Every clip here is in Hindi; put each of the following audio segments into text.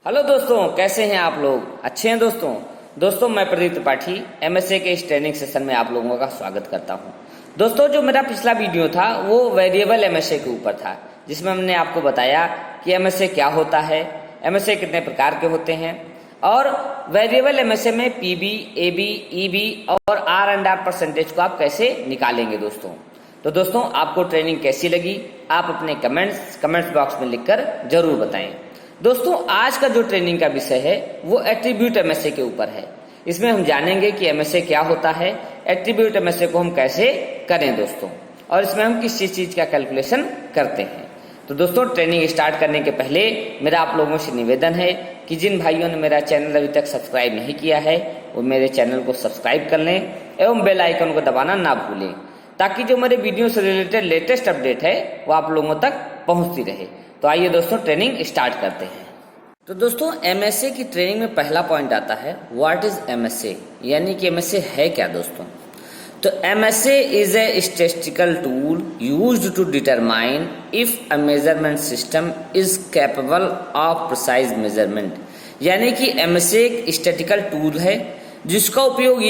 हेलो दोस्तों, कैसे हैं आप लोग? अच्छे हैं दोस्तों मैं प्रदीप त्रिपाठी एमएसए के इस ट्रेनिंग सेशन में आप लोगों का स्वागत करता हूं। दोस्तों, जो मेरा पिछला वीडियो था वो वेरिएबल एमएसए के ऊपर था, जिसमें हमने आपको बताया कि एमएसए क्या होता है, एमएसए कितने प्रकार के होते हैं और वेरिएबल एमएसए में पीबी, एबी, ईबी और आर एंड आर परसेंटेज को आप कैसे निकालेंगे तो दोस्तों आपको ट्रेनिंग कैसी लगी आप अपने कमेंट्स बॉक्स में लिखकर जरूर बताएं। दोस्तों, आज का जो ट्रेनिंग का विषय है वो एट्रीब्यूट एमएसए के ऊपर है। इसमें हम जानेंगे कि एमएसए क्या होता है, एट्रीब्यूट एमएसए को हम कैसे करें दोस्तों, और इसमें हम किस चीज का कैलकुलेशन करते हैं। तो दोस्तों, ट्रेनिंग स्टार्ट करने के पहले मेरा आप लोगों से निवेदन है कि जिन भाइयों ने मेरा चैनल अभी तक सब्सक्राइब नहीं किया है वो मेरे चैनल को सब्सक्राइब कर लें एवं बेल आइकन को दबाना ना भूलें, ताकि जो मेरे वीडियो से रिलेटेड लेटेस्ट अपडेट है वो आप लोगों तक पहुंचती रहे। तो आइए दोस्तों ट्रेनिंग स्टार्ट करते हैं। तो दोस्तों, एमएसए की ट्रेनिंग में पहला पॉइंट आता है व्हाट इज एमएसए, यानी कि एमएसए है क्या दोस्तों। तो MSA is a statistical tool used to determine if a measurement system is capable of precise measurement. यानी कि एमएसए एक स्टैटिस्टिकल टूल है जिसका उपयोग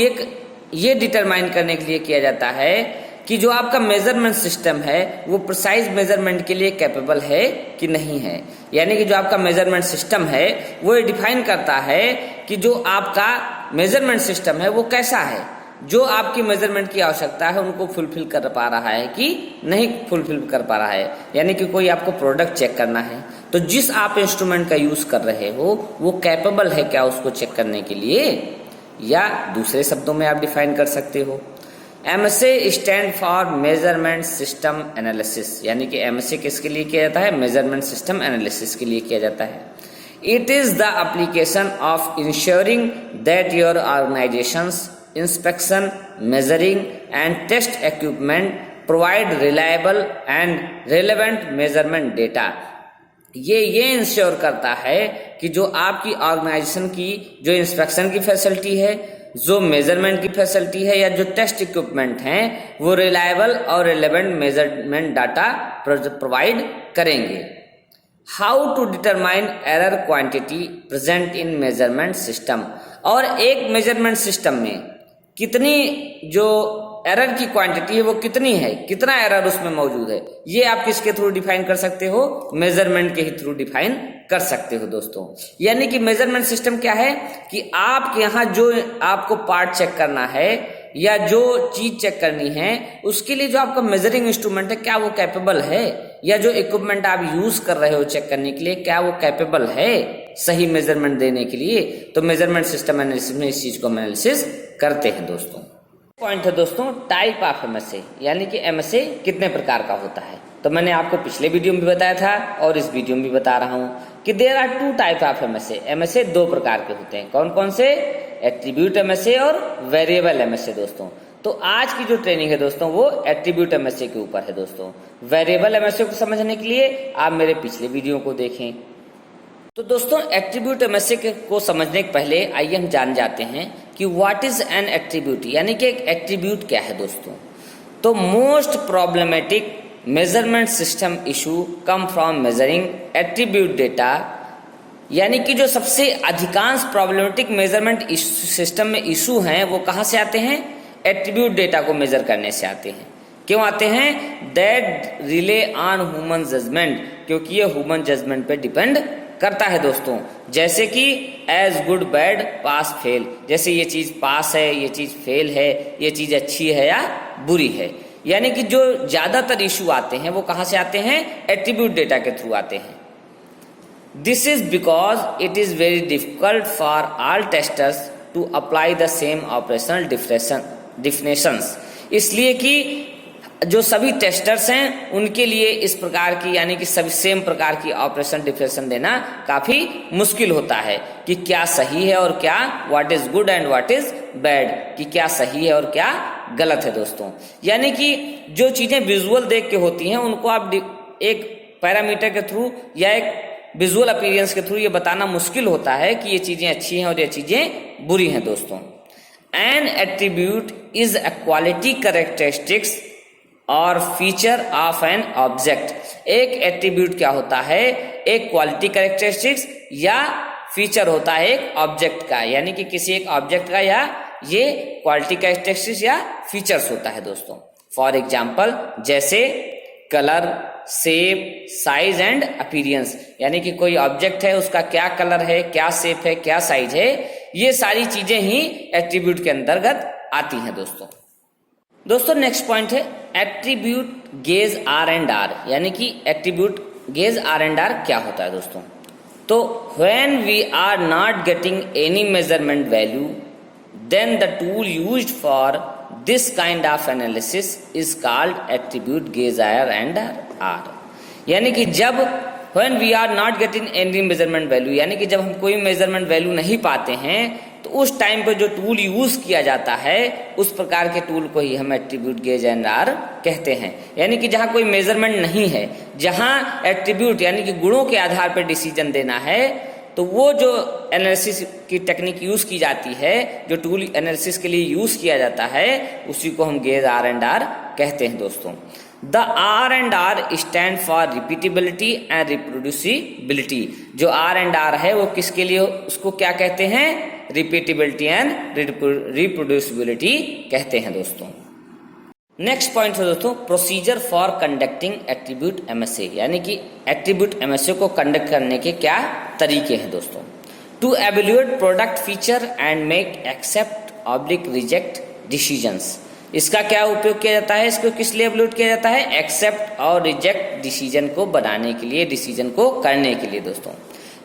ये डिटरमाइन करने के लिए किया जाता है कि जो आपका मेजरमेंट सिस्टम है वो प्रिसाइज मेजरमेंट के लिए कैपेबल है कि नहीं है। यानी कि जो आपका मेजरमेंट सिस्टम है वो ये डिफाइन करता है कि जो आपका मेजरमेंट सिस्टम है वो कैसा है, जो आपकी मेजरमेंट की आवश्यकता है उनको फुलफिल कर पा रहा है कि नहीं फुलफिल कर पा रहा है। यानी कि कोई आपको प्रोडक्ट चेक करना है तो जिस आप इंस्ट्रूमेंट का यूज कर रहे हो वो कैपेबल है क्या उसको चेक करने के लिए, या दूसरे शब्दों में आप डिफाइन कर सकते हो MSA stand for measurement system analysis. यानी कि एमएसए किसके लिए किया जाता है? मेजरमेंट सिस्टम एनालिसिस के लिए किया जाता है। It is the application of ensuring that your organisation's inspection, measuring and test equipment provide reliable and relevant measurement data. ये इंश्योर करता है कि जो आपकी ऑर्गेनाइजेशन की जो इंस्पेक्शन की फैसिलिटी है, जो मेजरमेंट की फैसिलिटी है या जो टेस्ट इक्विपमेंट हैं वो रिलायबल और रिलेवेंट मेजरमेंट डाटा प्रोवाइड करेंगे। How to determine error quantity present in measurement system. और एक मेजरमेंट सिस्टम में कितनी जो एरर की क्वांटिटी है वो कितनी है, कितना एरर उसमें मौजूद है, ये आप किसके थ्रू डिफाइन कर सकते हो? मेजरमेंट के ही थ्रू डिफाइन कर सकते हो दोस्तों। यानी कि मेजरमेंट सिस्टम क्या है कि आपके यहाँ जो आपको पार्ट चेक करना है या जो चीज चेक करनी है उसके लिए जो आपका मेजरिंग इंस्ट्रूमेंट है क्या वो कैपेबल है, या जो इक्विपमेंट आप यूज कर रहे हो चेक करने के लिए क्या वो कैपेबल है सही मेजरमेंट देने के लिए। तो मेजरमेंट सिस्टम एनालिसिस में इस चीज को एनालिसिस करते हैं दोस्तों। पॉइंट है दोस्तों टाइप ऑफ एमएसए, यानी कि एमएसए कितने प्रकार का होता है। तो मैंने आपको पिछले वीडियो में भी बताया था और इस वीडियो में भी बता रहा हूं कि there are two type of MSA. MSA दो प्रकार के होते हैं। कौन कौन से? एट्रीब्यूट एमएसए और वेरिएबल एमएसए दोस्तों। तो आज की जो ट्रेनिंग है दोस्तों वो एट्रीब्यूट एमएसए के ऊपर है दोस्तों। वेरिएबल एमएसए को समझने के लिए आप मेरे पिछले वीडियो को देखें। तो दोस्तों, एट्रीब्यूट एमएसए को समझने के पहले आइए हम जान जाते हैं कि व्हाट इज एन एट्रीब्यूट, यानी कि एक एट्रीब्यूट क्या है दोस्तों। तो most problematic measurement system issue come from measuring attribute data. यानी कि जो सबसे अधिकांश प्रॉब्लमेटिक मेजरमेंट सिस्टम में इशू हैं वो कहां से आते हैं? एट्रीब्यूट डेटा को मेजर करने से आते हैं। क्यों आते हैं? That rely on human judgement, क्योंकि ये ह्यूमन जजमेंट पे डिपेंड करता है दोस्तों। जैसे कि as good bad pass fail, जैसे ये चीज पास है, ये चीज फेल है, ये चीज अच्छी है या बुरी है। यानी कि जो ज्यादातर इशू आते हैं वो कहां से आते हैं? एट्रीब्यूट डेटा के थ्रू आते हैं। This is because it is very difficult for all testers to apply the same operational definitions. इसलिए कि जो सभी टेस्टर्स हैं उनके लिए इस प्रकार की यानी कि सभी सेम प्रकार की ऑपरेशन डिफिनेशन देना काफी मुश्किल होता है कि क्या सही है और क्या what is good and what is bad, कि क्या सही है और क्या गलत है दोस्तों। यानी कि जो चीजें विजुअल देख के होती हैं उनको आप एक पैरामीटर के थ्रू या एक विजुअल अपीयरेंस के थ्रू ये बताना मुश्किल होता है कि ये चीजें अच्छी हैं और ये चीजें बुरी हैं दोस्तों। N attribute is a quality characteristics और फीचर ऑफ एन ऑब्जेक्ट। एक एट्रीब्यूट क्या होता है? एक क्वालिटी कैरेक्टरिस्टिक्स या फीचर होता है एक ऑब्जेक्ट का, यानी कि किसी एक ऑब्जेक्ट का, या ये क्वालिटी कैरेक्टरिस्टिक्स या फीचर्स होता है दोस्तों। फॉर एग्जाम्पल जैसे colour, shape, size and appearance, यानी कि कोई ऑब्जेक्ट है उसका क्या कलर है, क्या शेप है, क्या साइज है, ये सारी चीजें ही एट्रीब्यूट के अंतर्गत आती हैं दोस्तों नेक्स्ट पॉइंट है attribute gauge R and R, यानी कि attribute gauge R and R क्या होता है दोस्तों। तो when we are not getting any measurement value then the tool used for this kind of analysis is called attribute gauge R and R, यानी कि जब when we are not getting any measurement value, यानी कि जब हम कोई मेजरमेंट वैल्यू नहीं पाते हैं तो उस टाइम पे जो टूल यूज किया जाता है उस प्रकार के टूल को ही हम एट्रीब्यूट गेज एंड आर कहते हैं। यानी कि जहां कोई मेजरमेंट नहीं है, जहां एट्रीब्यूट यानी कि गुणों के आधार पर डिसीजन देना है, तो वो जो एनालिसिस की टेक्निक यूज की जाती है, जो टूल एनालिसिस के लिए यूज किया जाता है, उसी को हम गेज आर एंड आर कहते हैं दोस्तों। The R and R stand for repeatability and reproducibility. जो आर एंड आर है वो किसके लिए, उसको क्या कहते हैं, रिपीटेबिलिटी एंड रिप्रोड्यूसिबिलिटी कहते हैं दोस्तों। नेक्स्ट पॉइंट है दोस्तों procedure for conducting attribute MSA, यानी कि एट्रीब्यूट एमएसए को कंडक्ट करने के क्या तरीके हैं दोस्तों। To evaluate product feature and make accept oblique reject decisions, इसका क्या उपयोग किया जाता है, इसको किस लिए एवेल्युएट किया जाता है, एक्सेप्ट और रिजेक्ट डिसीजन को बनाने के लिए, डिसीजन को करने के लिए दोस्तों।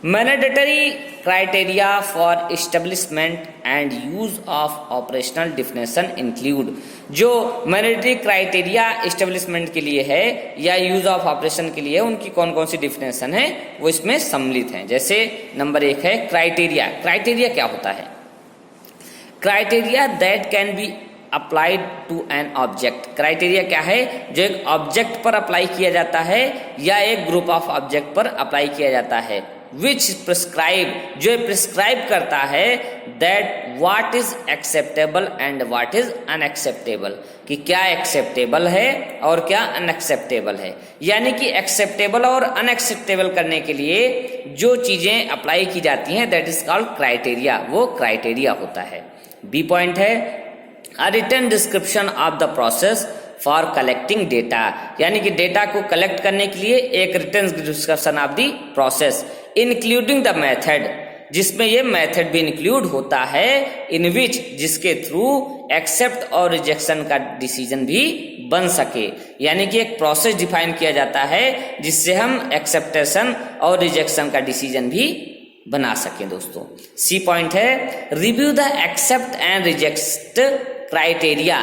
Mandatory criteria for establishment and use of operational definition include, जो मैंडेटरी क्राइटेरिया एस्टेब्लिशमेंट के लिए है या यूज ऑफ ऑपरेशन के लिए, उनकी कौन कौन सी डिफिनेशन है वो इसमें सम्मिलित हैं। जैसे नंबर 1 है क्राइटेरिया। क्राइटेरिया क्या होता है, criteria that can be applied to an object. Criteria क्या है, जो एक ऑब्जेक्ट पर अप्लाई किया जाता है या एक ग्रुप ऑफ ऑब्जेक्ट पर अप्लाई किया जाता है। विच प्रिस्क्राइब, जो प्रिस्क्राइब करता है that what is acceptable and what is unacceptable, कि क्या एक्सेप्टेबल है और क्या अनएक्सेप्टेबल है। यानी कि एक्सेप्टेबल और अनएक्सेप्टेबल करने के लिए जो चीजें अप्लाई की जाती हैं दैट इज कॉल्ड क्राइटेरिया, वो क्राइटेरिया होता है। बी पॉइंट है A written description of the process for collecting data, यानी कि डेटा को कलेक्ट करने के लिए एक written description of the process including the method, जिसमें ये मेथड भी इंक्लूड होता है, इन विच, जिसके थ्रू एक्सेप्ट और रिजेक्शन का डिसीजन भी बन सके। यानी कि एक प्रोसेस डिफाइन किया जाता है जिससे हम एक्सेप्टेशन और रिजेक्शन का डिसीजन भी बना सकें दोस्तों। सी पॉइंट है review the accept and reject criteria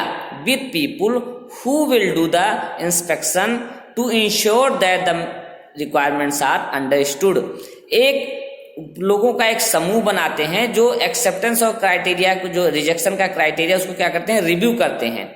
with people who will do the inspection to ensure that the requirements are understood। एक लोगों का एक समूह बनाते हैं जो एक्सेप्टेंस और क्राइटेरिया को, जो रिजेक्शन का क्राइटेरिया, उसको क्या करते हैं, रिव्यू करते हैं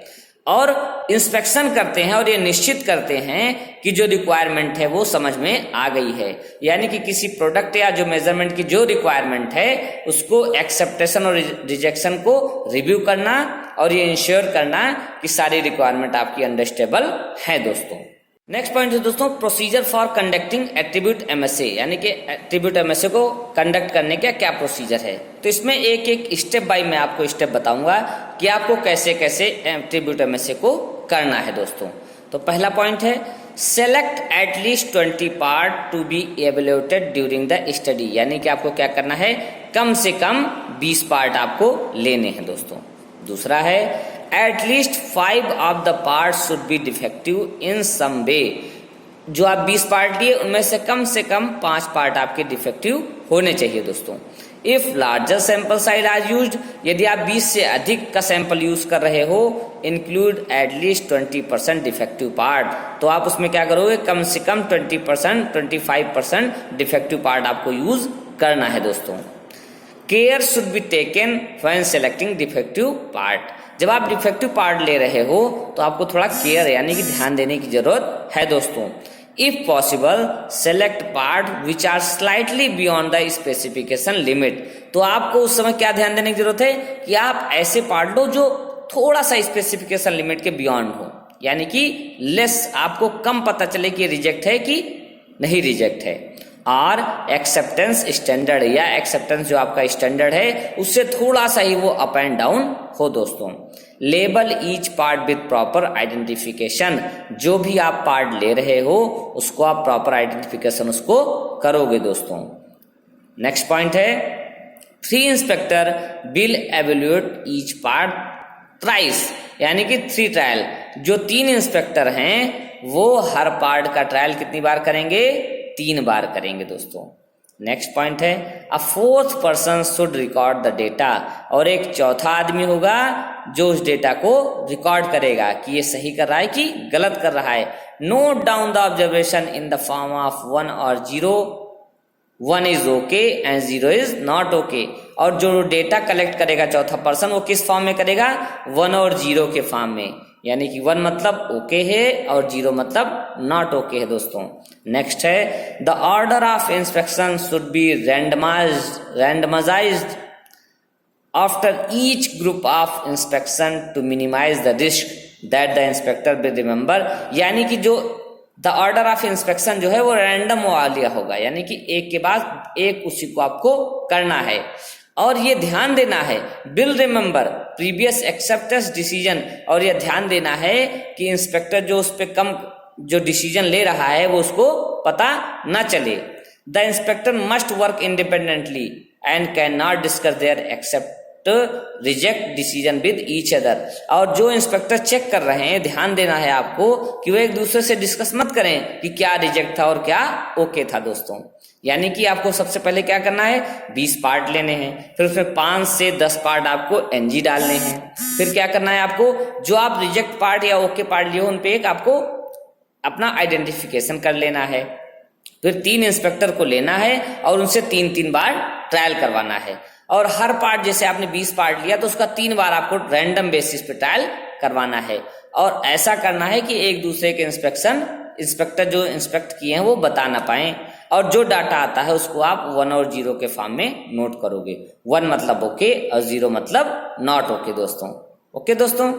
और इंस्पेक्शन करते हैं और ये निश्चित करते हैं कि जो रिक्वायरमेंट है वो समझ में आ गई है। यानी कि किसी प्रोडक्ट या जो मेजरमेंट की जो रिक्वायरमेंट है उसको एक्सेप्टेशन और रिजेक्शन को रिव्यू करना और ये इंश्योर करना कि सारी रिक्वायरमेंट आपकी अंडरस्टेबल है दोस्तों। नेक्स्ट पॉइंट है दोस्तों procedure for conducting attribute MSA, यानी कि एट्रीब्यूट एमएसए को कंडक्ट करने का क्या प्रोसीजर है। तो इसमें एक एक स्टेप बाय मैं आपको स्टेप बताऊंगा कि आपको कैसे कैसे एट्रीब्यूट एमएसए को करना है दोस्तों। तो पहला पॉइंट है select at least 20 part to be evaluated during the study, यानी कि आपको क्या करना है, कम से कम 20 पार्ट आपको लेने हैं दोस्तों। दूसरा है at least 5 of the part should be defective in some way, जो आप 20 पार्ट लिए उनमें से कम 5 पार्ट आपके डिफेक्टिव होने चाहिए दोस्तों। If larger sample size are used, यदि आप 20 से अधिक का सैंपल यूज कर रहे हो, इंक्लूड एटलीस्ट 20% डिफेक्टिव पार्ट, तो आप उसमें क्या करोगे, कम से कम 20%, 25% डिफेक्टिव पार्ट आपको यूज करना है दोस्तों। Care should be taken when selecting defective part, जब आप डिफेक्टिव पार्ट ले रहे हो तो आपको थोड़ा केयर यानी कि ध्यान देने की जरूरत है दोस्तों। If possible select part which are slightly beyond the specification limit, तो आपको उस समय क्या ध्यान देने की जरूरत है कि आप ऐसे पार्ट लो जो थोड़ा सा स्पेसिफिकेशन लिमिट के बियॉन्ड हो, यानी कि लेस, आपको कम पता चले कि रिजेक्ट है कि नहीं रिजेक्ट है। और एक्सेप्टेंस स्टैंडर्ड या एक्सेप्टेंस जो आपका स्टैंडर्ड है उससे थोड़ा सा ही वो अप एंड डाउन हो दोस्तों। Label each part with proper identification, जो भी आप पार्ट ले रहे हो उसको आप प्रॉपर आइडेंटिफिकेशन उसको करोगे दोस्तों। नेक्स्ट पॉइंट है 3 inspector will evaluate each part thrice, यानी कि 3 ट्रायल। जो 3 इंस्पेक्टर हैं वो हर पार्ट का ट्रायल कितनी बार करेंगे? 3 बार करेंगे दोस्तों। नेक्स्ट पॉइंट है अ 4th person should record the data, और एक चौथा आदमी होगा जो उस डेटा को रिकॉर्ड करेगा कि ये सही कर रहा है कि गलत कर रहा है। Note down the observation in the form of 1 और 0, 1 is okay and 0 is not okay. और जो डेटा कलेक्ट करेगा चौथा पर्सन वो किस फॉर्म में करेगा? 1 और 0 के फॉर्म में, यानी कि 1 मतलब ओके है और 0 मतलब नॉट ओके है दोस्तों। नेक्स्ट है the order of inspection should be randomised after each group of inspection to minimise the risk that the inspector will remember, यानी कि जो द ऑर्डर ऑफ इंस्पेक्शन जो है वो रैंडम वाला होगा, यानी कि एक के बाद एक उसी को आपको करना है। और ये ध्यान देना है will remember previous acceptance decision, और ये ध्यान देना है कि इंस्पेक्टर जो उस पर कम जो डिसीजन ले रहा है वो उसको पता ना चले। The inspector must work independently and can not discuss their accept reject decision with each other. और जो इंस्पेक्टर चेक कर रहे हैं ध्यान देना है आपको कि वो एक दूसरे से डिस्कस मत करें कि क्या रिजेक्ट था और क्या ओके था दोस्तों। यानी कि आपको सबसे पहले क्या करना है? 20 पार्ट लेने हैं, फिर उसमें 5 से 10 पार्ट आपको एनजी डालने हैं। फिर क्या करना है आपको? जो आप रिजेक्ट पार्ट या ओके पार्ट लिए हो उन पे एक आपको अपना आइडेंटिफिकेशन कर लेना है। फिर 3 इंस्पेक्टर को लेना है और उनसे 3-3 बार ट्रायल करवाना है। और हर पार्ट जैसे आपने 20 पार्ट लिया तो उसका 3 बार आपको रैंडम बेसिस पे ट्रायल करवाना है। और ऐसा करना है कि एक दूसरे के इंस्पेक्टर जो इंस्पेक्ट किए हैं वो बता ना पाए। और जो डाटा आता है उसको आप 1 और 0 के फॉर्म में नोट करोगे। 1 मतलब ओके और 0 मतलब नॉट ओके दोस्तों। ओके दोस्तों,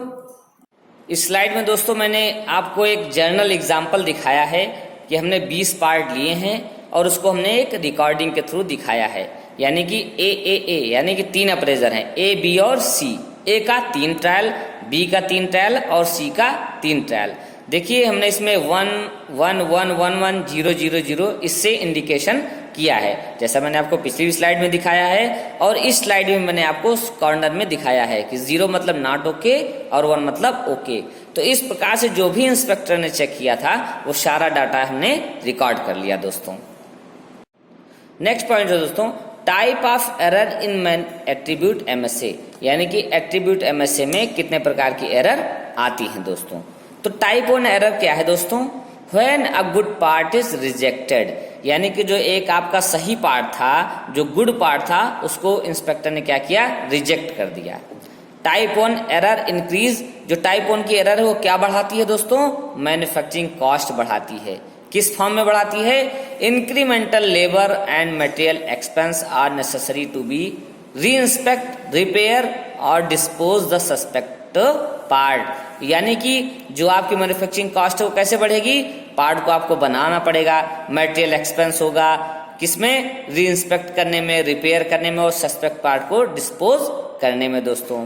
इस स्लाइड में दोस्तों मैंने आपको एक जर्नल एग्जाम्पल दिखाया है कि हमने 20 पार्ट लिए हैं और उसको हमने एक रिकॉर्डिंग के थ्रू दिखाया है। यानी कि ए यानी कि 3 अप्रेजर हैं, ए बी और सी। ए का 3 ट्रायल, बी का 3 ट्रायल और सी का 3 ट्रायल। देखिए हमने इसमें 1 1 1 1 1 0 0 0 इससे इंडिकेशन किया है, जैसा मैंने आपको पिछली स्लाइड में दिखाया है। और इस स्लाइड में मैंने आपको कॉर्नर में दिखाया है कि 0 मतलब नॉट ओके और 1 मतलब ओके। तो इस प्रकार से जो भी इंस्पेक्टर ने चेक किया था वो सारा डाटा हमने रिकॉर्ड कर लिया दोस्तों। नेक्स्ट पॉइंट है दोस्तों type of error in man attribute MSA, यानी कि एट्रीब्यूट एमएसए में कितने प्रकार की एरर आती हैं दोस्तों। तो टाइप 1 एरर क्या है दोस्तों? When a good part is rejected, यानी कि जो एक आपका सही पार्ट था, जो गुड पार्ट था, उसको इंस्पेक्टर ने क्या किया? रिजेक्ट कर दिया। टाइप 1 एरर इंक्रीज, जो टाइप 1 की एरर है वो क्या बढ़ाती है दोस्तों? मैन्युफैक्चरिंग कॉस्ट बढ़ाती है। किस फॉर्म में बढ़ाती है? Incremental labour and material expense are necessary to be reinspect, repair और डिस्पोज द सस्पेक्ट पार्ट। यानी कि जो आपकी मैन्युफैक्चरिंग कॉस्ट है वो कैसे बढ़ेगी? पार्ट को आपको बनाना पड़ेगा, मटेरियल एक्सपेंस होगा किसमें? रीइंस्पेक्ट करने में, रिपेयर करने में और सस्पेक्ट पार्ट को डिस्पोज करने में दोस्तों।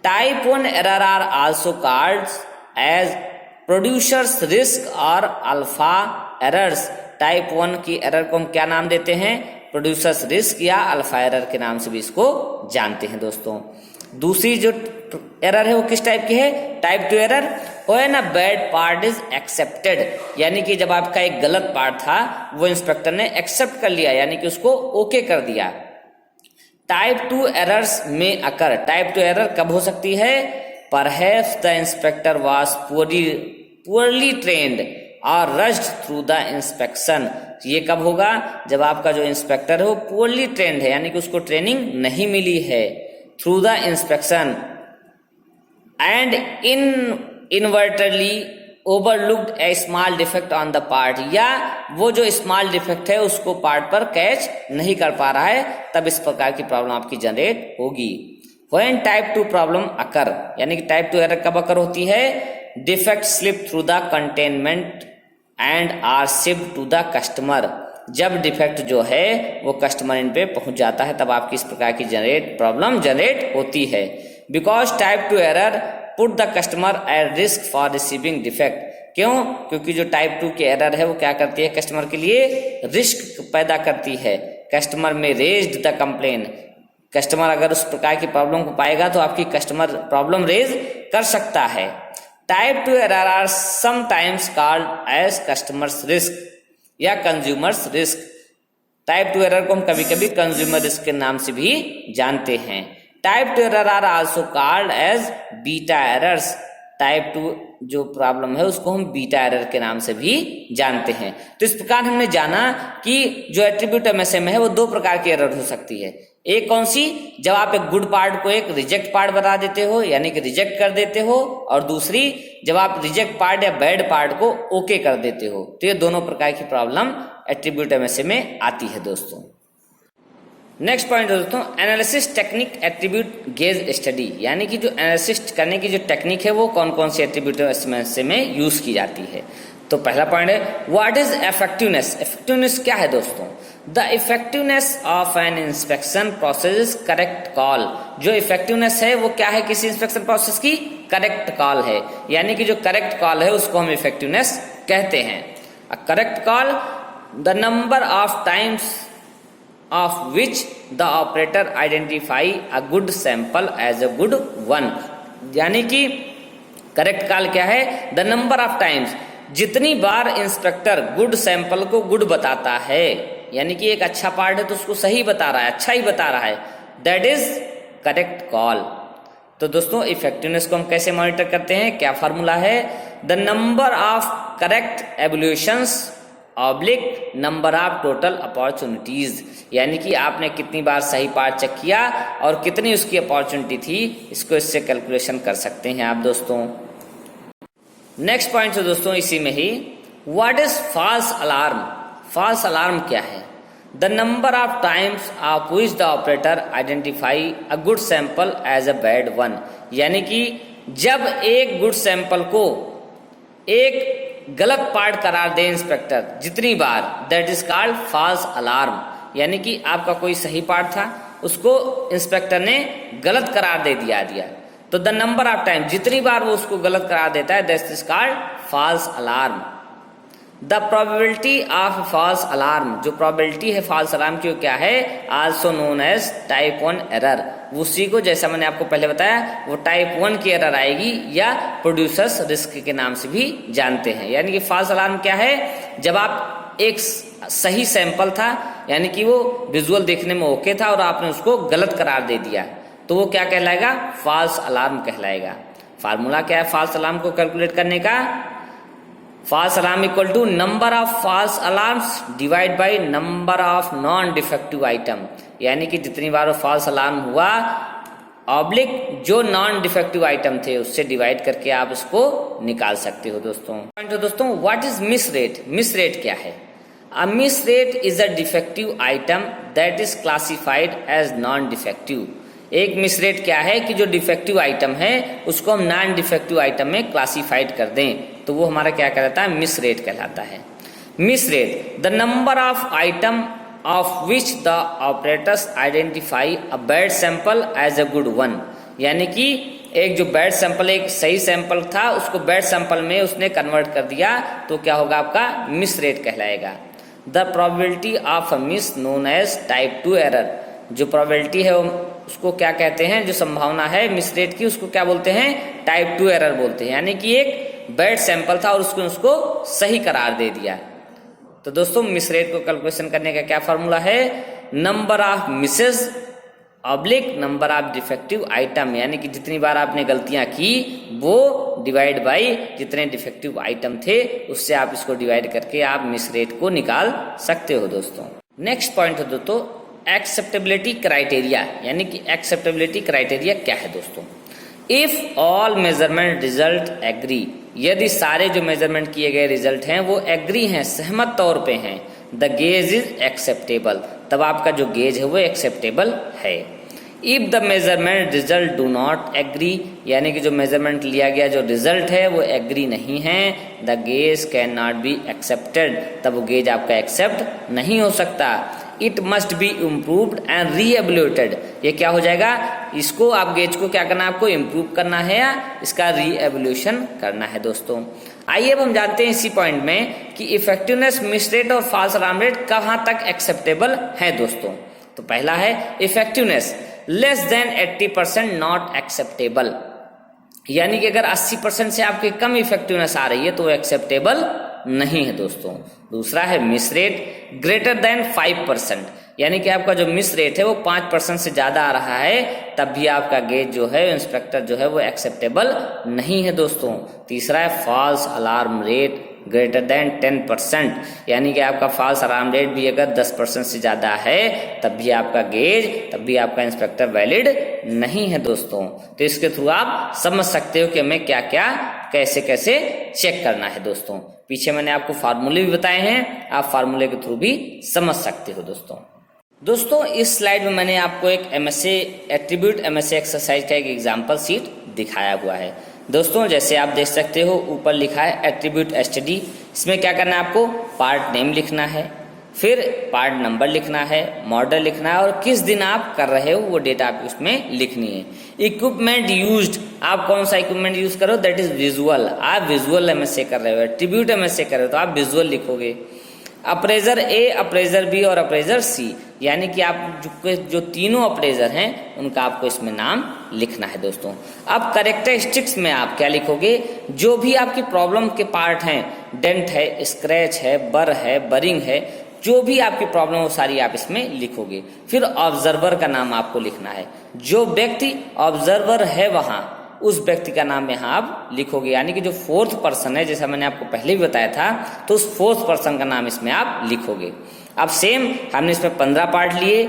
Type 1 error are also called as producer's risk और अल्फा एरर्स। टाइप 1 की एरर को हम क्या नाम देते हैं? प्रोड्यूसर्स रिस्क या अल्फा एरर के नाम से भी इसको जानते हैं दोस्तों। दूसरी जो एरर है वो किस टाइप की है? Type 2 error when a bad part is accepted, यानी कि जब आपका एक गलत पार्ट था वो इंस्पेक्टर ने एक्सेप्ट कर लिया, यानी कि उसको ओके कर दिया। टाइप 2 एरर्स में अकर, टाइप 2 एरर कब हो सकती है? Perhaps the inspector was poorly trained और रश्ड थ्रू द इंस्पेक्शन। ये कब होगा? जब आपका जो इंस्पेक्टर है वो पुअरली ट्रेन्ड है, यानी कि उसको ट्रेनिंग नहीं मिली है। Through the inspection and invertedly overlooked a small defect on the part, या वो जो स्मॉल डिफेक्ट है उसको पार्ट पर कैच नहीं कर पा रहा है, तब इस प्रकार की प्रॉब्लम आपकी जनरेट होगी। व्हेन टाइप 2 प्रॉब्लम अकर, यानी कि टाइप 2 एरर कब अकर होती है? Defect slip through the containment and are shipped to the customer, जब डिफेक्ट जो है वो कस्टमर इन पे पहुंच जाता है तब आपकी इस प्रकार की प्रॉब्लम जनरेट होती है। Because type 2 error put the customer at risk for receiving defect. क्यों? क्योंकि जो टाइप 2 की एरर है वो क्या करती है, कस्टमर के लिए रिस्क पैदा करती है। कस्टमर में रेज्ड द कंप्लेन, कस्टमर अगर उस प्रकार की प्रॉब्लम को पाएगा तो आपकी कस्टमर प्रॉब्लम रेज कर सकता है। Type 2 error are sometimes called as customers risk या कंज्यूमर्स रिस्क। टाइप 2 एरर को हम कभी कभी कंज्यूमर रिस्क के नाम से भी जानते हैं। Type 2 error are also called as beta errors. Type 2 जो प्रॉब्लम है उसको हम बीटा एरर के नाम से भी जानते हैं। तो इस प्रकार हमने जाना कि जो एट्रीब्यूट एमएसए में है वो दो प्रकार की एरर हो सकती है। एक कौन सी, जब आप एक गुड पार्ट को एक रिजेक्ट पार्ट बता देते हो यानी कि रिजेक्ट कर देते हो, और दूसरी जब आप रिजेक्ट पार्ट या बैड पार्ट को ओके कर देते हो। तो ये दोनों प्रकार की प्रॉब्लम एट्रीब्यूट एमएसए में आती है दोस्तों। नेक्स्ट पॉइंट है दोस्तों, analysis technique attribute gauge study, यानी कि जो एनालिसिस करने की जो टेक्निक है वो कौन कौन सी एट्रीब्यूट एमएसए में यूज की जाती है। तो पहला पॉइंट है व्हाट इज इफेक्टिवनेस। इफेक्टिवनेस क्या है दोस्तों? The effectiveness of an inspection process correct call. जो इफेक्टिवनेस है वो क्या है, किसी इंस्पेक्शन प्रोसेस की करेक्ट कॉल है, यानी कि जो करेक्ट कॉल है उसको हम इफेक्टिवनेस कहते हैं। Correct call the number of times of which the operator identify a good sample as a good one। यानी कि करेक्ट कॉल क्या है, द नंबर ऑफ टाइम्स, जितनी बार इंस्पेक्टर गुड सैंपल को गुड बताता है, यानी कि एक अच्छा पार्ट है तो उसको सही बता रहा है, अच्छा ही बता रहा है, दैट इज करेक्ट कॉल। तो दोस्तों इफेक्टिवनेस को हम कैसे मॉनिटर करते हैं, क्या फार्मूला है, the number of correct evaluations oblique number of total opportunities, यानी कि आपने कितनी बार सही पार्ट चेक किया और कितनी उसकी अपॉर्चुनिटी थी, इसको इससे कैलकुलेशन कर सकते हैं आप दोस्तों। नेक्स्ट पॉइंट है दोस्तों इसी में ही, what is false alarm. False alarm क्या है, the number of times of which the operator identify a good sample as a bad one, यानी कि जब एक गुड सैंपल को एक गलत पार्ट करार दे इंस्पेक्टर जितनी बार, that is called false alarm. यानी कि आपका कोई सही पार्ट था उसको इंस्पेक्टर ने गलत करार दे दिया तो द नंबर ऑफ टाइम, जितनी बार वो उसको गलत करार देता है, that is called false alarm. The probability of false alarm, जो प्रोबेबिलिटी है फॉल्स अलार्म की क्या है, also known as type 1 error. उसी को जैसा मैंने आपको पहले बताया वो टाइप 1 की एरर आएगी या प्रोड्यूसर्स रिस्क के नाम से भी जानते हैं। यानी कि फॉल्स अलार्म क्या है, जब आप एक सही सैंपल था यानी कि वो विजुअल देखने में ओके था और आपने उसको गलत करार दे दिया तो वो क्या कहलाएगा, फॉल्स अलार्म कहलाएगा। फार्मूला क्या है फॉल्स अलार्म को कैलकुलेट करने का, false alarm equal to number of false alarms divide by number of non defective item, यानी कि जितनी बार वो फॉल्स अलार्म हुआ ऑब्लिक जो नॉन डिफेक्टिव आइटम थे उससे डिवाइड करके आप इसको निकाल सकते हो दोस्तों। तो दोस्तों what is misrate. Misrate क्या है, a misrate is a defective item that is classified as non defective. एक मिस रेट क्या है कि जो डिफेक्टिव आइटम है उसको हम नॉन डिफेक्टिव आइटम में क्लासिफाइड कर दें तो वो हमारा क्या कहलाता है, मिस रेट कहलाता है। Miss rate the number of item of which the operators identify a bad sample as a good one, यानी कि एक जो बैड सैंपल, एक सही सैंपल था उसको बैड सैंपल में उसने कन्वर्ट कर दिया तो क्या होगा, आपका मिस रेट कहलाएगा। The probability of a miss known as type 2 error, जो प्रोबेबिलिटी है उसको क्या कहते हैं, जो संभावना है मिस रेट की उसको क्या बोलते हैं, टाइप 2 एरर बोलते हैं। यानी कि एक बैड सैंपल था और उसको सही करार दे दिया। तो दोस्तों मिस रेट को कैलकुलेशन करने का क्या फार्मूला है, number of Mrs oblique number of defective item, यानी कि जितनी बार आपने गलतियां की वो डिवाइड बाय जितने डिफेक्टिव आइटम थे उससे आप इसको डिवाइड करके आप मिस रेट को निकाल सकते हो दोस्तों। नेक्स्ट पॉइंट है दोस्तों एक्सेप्टेबिलिटी क्राइटेरिया, यानी कि एक्सेप्टेबिलिटी क्राइटेरिया क्या है दोस्तों, if all measurement result agree, यदि सारे जो मेजरमेंट किए गए रिजल्ट हैं वो एग्री हैं, सहमत तौर पे हैं, द गेज इज एक्सेप्टेबल, तब आपका जो गेज है वो एक्सेप्टेबल है। If the measurement result do not agree, यानी कि जो मेजरमेंट लिया गया जो रिजल्ट है वो एग्री नहीं है, the gauge can not be accepted, तब वो गेज आपका एक्सेप्ट नहीं हो सकता। It must be improved and reevaluated, ये क्या हो जाएगा, इसको आप गेज को क्या करना है, आपको इम्प्रूव करना है या इसका रीएवल्यूशन करना है दोस्तों। आइए अब हम जानते हैं इसी पॉइंट में कि इफेक्टिवनेस, मिस रेट और फॉल्स अलार्म रेट कहाँ तक एक्सेप्टेबल है दोस्तों। तो पहला है effectiveness, less than 80% not acceptable, यानी कि अगर 80% से आपकी कम इफेक्टिवनेस आ रही है तो वो एक्सेप्टेबल नहीं है दोस्तों। दूसरा है मिस रेट, ग्रेटर देन 5%, यानी कि आपका जो मिस रेट है वो 5% से ज्यादा आ रहा है, तब भी आपका गेज जो है, इंस्पेक्टर जो है वो एक्सेप्टेबल नहीं है दोस्तों। तीसरा है false alarm rate greater than 10%, यानी कि आपका फॉल्स अलार्म रेट भी अगर 10% से ज्यादा है तब भी आपका गेज, तब भी आपका इंस्पेक्टर वैलिड नहीं है दोस्तों। तो इसके थ्रू आप समझ सकते हो कि हमें क्या क्या कैसे कैसे चेक करना है दोस्तों। पीछे मैंने आपको फार्मूले भी बताए हैं, आप फार्मूले के थ्रू भी समझ सकते हो दोस्तों। इस स्लाइड में मैंने आपको एक एमएसए एट्रीब्यूट एमएसए एक्सरसाइज का एक एग्जांपल सीट दिखाया हुआ है दोस्तों। जैसे आप देख सकते हो ऊपर लिखा है एट्रीब्यूट स्टडी, इसमें क्या करना है, आपको पार्ट नेम लिखना है, फिर पार्ट नंबर लिखना है, मॉडल लिखना है और किस दिन आप कर रहे हो वो डेटा आप उसमें लिखनी है। इक्विपमेंट यूज्ड, आप कौन सा इक्विपमेंट यूज करो, दैट इज विजुअल, आप विजुअल एमएसए कर रहे हो, एट्रीब्यूट एमएसए कर रहे हो तो आप विजुअल लिखोगे। अप्रेजर ए, अप्रेजर बी और अप्रेजर सी, यानी कि आप जो तीनों अप्रेजर हैं उनका आपको इसमें नाम लिखना है दोस्तों। अब कैरेक्टरिस्टिक्स में आप क्या लिखोगे, जो भी आपकी प्रॉब्लम के पार्ट हैं, डेंट है, स्क्रैच है, बर है, बरिंग है, जो भी आपकी प्रॉब्लम वो सारी आप इसमें लिखोगे। फिर ऑब्जर्वर का नाम आपको लिखना है, जो व्यक्ति ऑब्जर्वर है वहां उस व्यक्ति का नाम यहाँ आप लिखोगे, यानी कि जो फोर्थ पर्सन है, जैसा मैंने आपको पहले भी बताया था, तो उस फोर्थ पर्सन का नाम इसमें आप लिखोगे। अब सेम हमने इसमें 15 पार्ट लिए,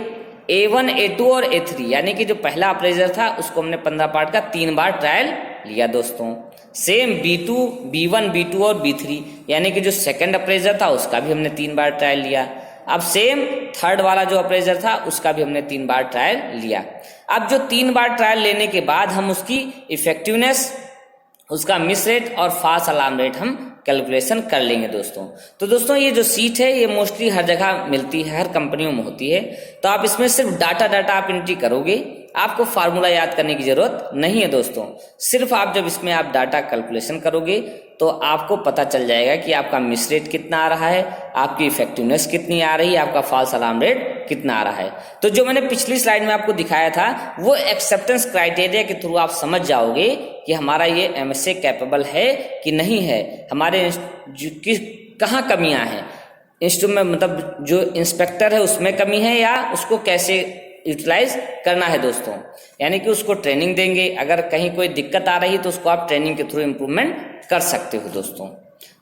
A1, A2 और A3, यानी कि जो पहला अप्रेजर था उसको हमने 15 पार्ट का 3 बार ट्रायल लिया दोस्तों। सेम B2, B1, B2 और B3, यानी कि जो सेकंड अप्रेजर था उसका भी हमने 3 बार ट्रायल लिया। अब सेम थर्ड वाला जो अप्रेजर था उसका भी हमने 3 बार ट्रायल लिया। अब जो 3 बार ट्रायल लेने के बाद हम उसकी इफेक्टिवनेस, उसका मिस रेट और फॉल्स अलार्म रेट हम कैलकुलेशन कर लेंगे दोस्तों। तो दोस्तों ये जो सीट है ये मोस्टली हर जगह मिलती है, हर कंपनियों में होती है, तो आप इसमें सिर्फ डाटा आप एंट्री करोगे, आपको फार्मूला याद करने की जरूरत नहीं है दोस्तों। सिर्फ आप जब इसमें आप डाटा कैलकुलेशन करोगे तो आपको पता चल जाएगा कि आपका मिस रेट कितना आ रहा है, आपकी इफेक्टिवनेस कितनी आ रही है, आपका फॉल्स अलार्म रेट कितना आ रहा है। तो जो मैंने पिछली स्लाइड में आपको दिखाया था वो एक्सेप्टेंस क्राइटेरिया के थ्रू आप समझ जाओगे कि हमारा ये एमएसए कैपेबल है कि नहीं है, हमारे कहाँ कमियां हैं, इंस्ट्रूमेंट मतलब जो इंस्पेक्टर है उसमें कमी है या उसको कैसे यूटिलाइज करना है दोस्तों। यानी कि उसको ट्रेनिंग देंगे, अगर कहीं कोई दिक्कत आ रही है तो उसको आप ट्रेनिंग के थ्रू इम्प्रूवमेंट कर सकते हो दोस्तों।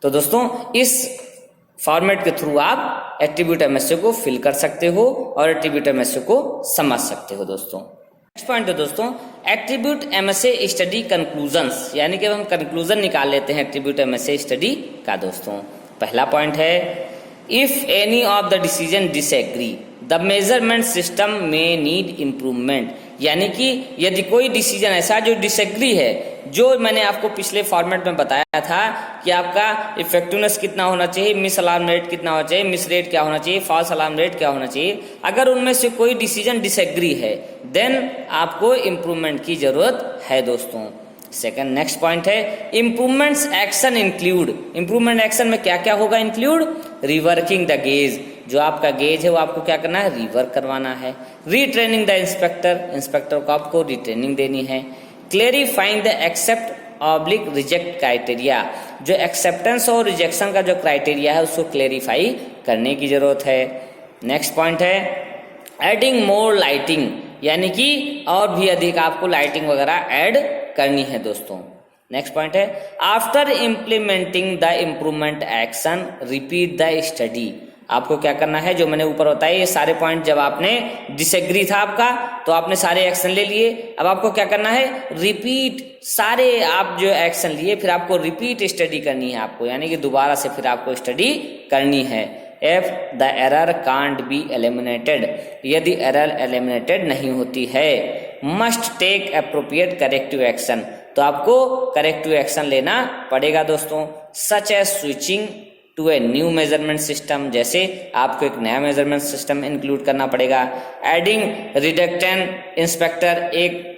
तो दोस्तों इस फॉर्मेट के थ्रू आप एट्रीब्यूट एमएसए को फिल कर सकते हो और एट्रीब्यूट एमएसए को समझ सकते हो दोस्तों। नेक्स्ट पॉइंट है दोस्तों एट्रीब्यूट एमएसए स्टडी कंक्लूजन्स, यानी कि हम कंक्लूजन निकाल लेते हैं एट्रीब्यूट एमएसए स्टडी का दोस्तों। पहला पॉइंट है if any of the decision disagree the measurement system में नीड इम्प्रूवमेंट, यानी कि यदि कोई डिसीजन ऐसा जो डिसएग्री है, जो मैंने आपको पिछले फॉर्मेट में बताया था कि आपका इफेक्टिवनेस कितना होना चाहिए, मिस अलार्म रेट कितना होना चाहिए, मिस रेट क्या होना चाहिए, फॉल्स अलार्म रेट क्या होना चाहिए, अगर उनमें से कोई डिसीजन डिसएग्री है देन आपको इम्प्रूवमेंट की जरूरत है दोस्तों। सेकंड नेक्स्ट पॉइंट है improvements action include, improvement action में क्या क्या होगा इंक्लूड, रिवर्किंग द गेज, जो आपका गेज है वो आपको क्या करना है, रिवर्क करवाना है। रीट्रेनिंग द इंस्पेक्टर, इंस्पेक्टर को आपको रिट्रेनिंग देनी है। Clarifying the accept oblique reject criteria, जो एक्सेप्टेंस और रिजेक्शन का जो क्राइटेरिया है उसको क्लेरिफाई करने की जरूरत है। नेक्स्ट पॉइंट है एडिंग मोर लाइटिंग, यानी कि और भी अधिक आपको लाइटिंग वगैरह ऐड करनी है दोस्तों। नेक्स्ट पॉइंट है after implementing the improvement action repeat the study, आपको क्या करना है, जो मैंने ऊपर बताया ये सारे पॉइंट, जब आपने डिसएग्री था आपका तो आपने सारे एक्शन ले लिए, अब आपको क्या करना है रिपीट, सारे आप जो एक्शन लिए फिर आपको रिपीट स्टडी करनी है आपको, यानी कि दोबारा से फिर आपको स्टडी करनी है। If the error can't be eliminated, यदि एरर एलिमिनेटेड नहीं होती है must take appropriate corrective action, तो आपको करेक्टिव एक्शन लेना पड़ेगा दोस्तों। Such as switching to a new measurement system, जैसे आपको एक नया मेजरमेंट सिस्टम इंक्लूड करना पड़ेगा। एडिंग रिडक्टेंट इंस्पेक्टर, एक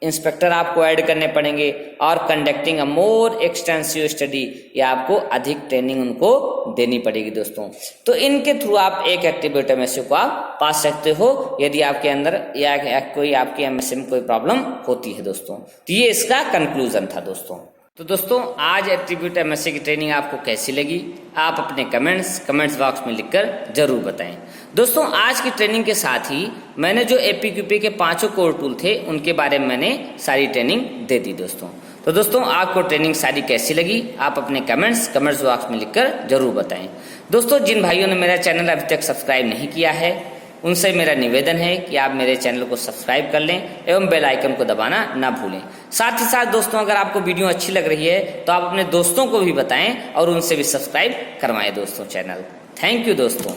इंस्पेक्टर आपको ऐड करने पड़ेंगे। और conducting a more extensive study, या आपको अधिक ट्रेनिंग उनको देनी पड़ेगी दोस्तों। तो इनके थ्रू आप एक एक्टिवेट एमएससी को आप पा सकते हो यदि आपके अंदर या कोई आपके एमएससी में कोई प्रॉब्लम होती है दोस्तों। तो ये इसका कंक्लूजन था दोस्तों। तो दोस्तों आज एट्रीब्यूट एमएससी की ट्रेनिंग आपको कैसी लगी, आप अपने कमेंट्स बॉक्स में लिखकर जरूर बताएं। दोस्तों आज की ट्रेनिंग के साथ ही मैंने जो एपीक्यूपी के 5 कोर टूल थे उनके बारे में मैंने सारी ट्रेनिंग दे दी दोस्तों। तो दोस्तों आपको ट्रेनिंग सारी कैसी लगी, आप अपने कमेंट्स बॉक्स में लिखकर जरूर बताएं। दोस्तों जिन भाइयों ने मेरा चैनल अभी तक सब्सक्राइब नहीं किया है उनसे मेरा निवेदन है कि आप मेरे चैनल को सब्सक्राइब कर लें एवं बेल आइकन को दबाना ना भूलें। साथ ही साथ दोस्तों अगर आपको वीडियो अच्छी लग रही है तो आप अपने दोस्तों को भी बताएं और उनसे भी सब्सक्राइब करवाएं दोस्तों चैनल। थैंक यू दोस्तों।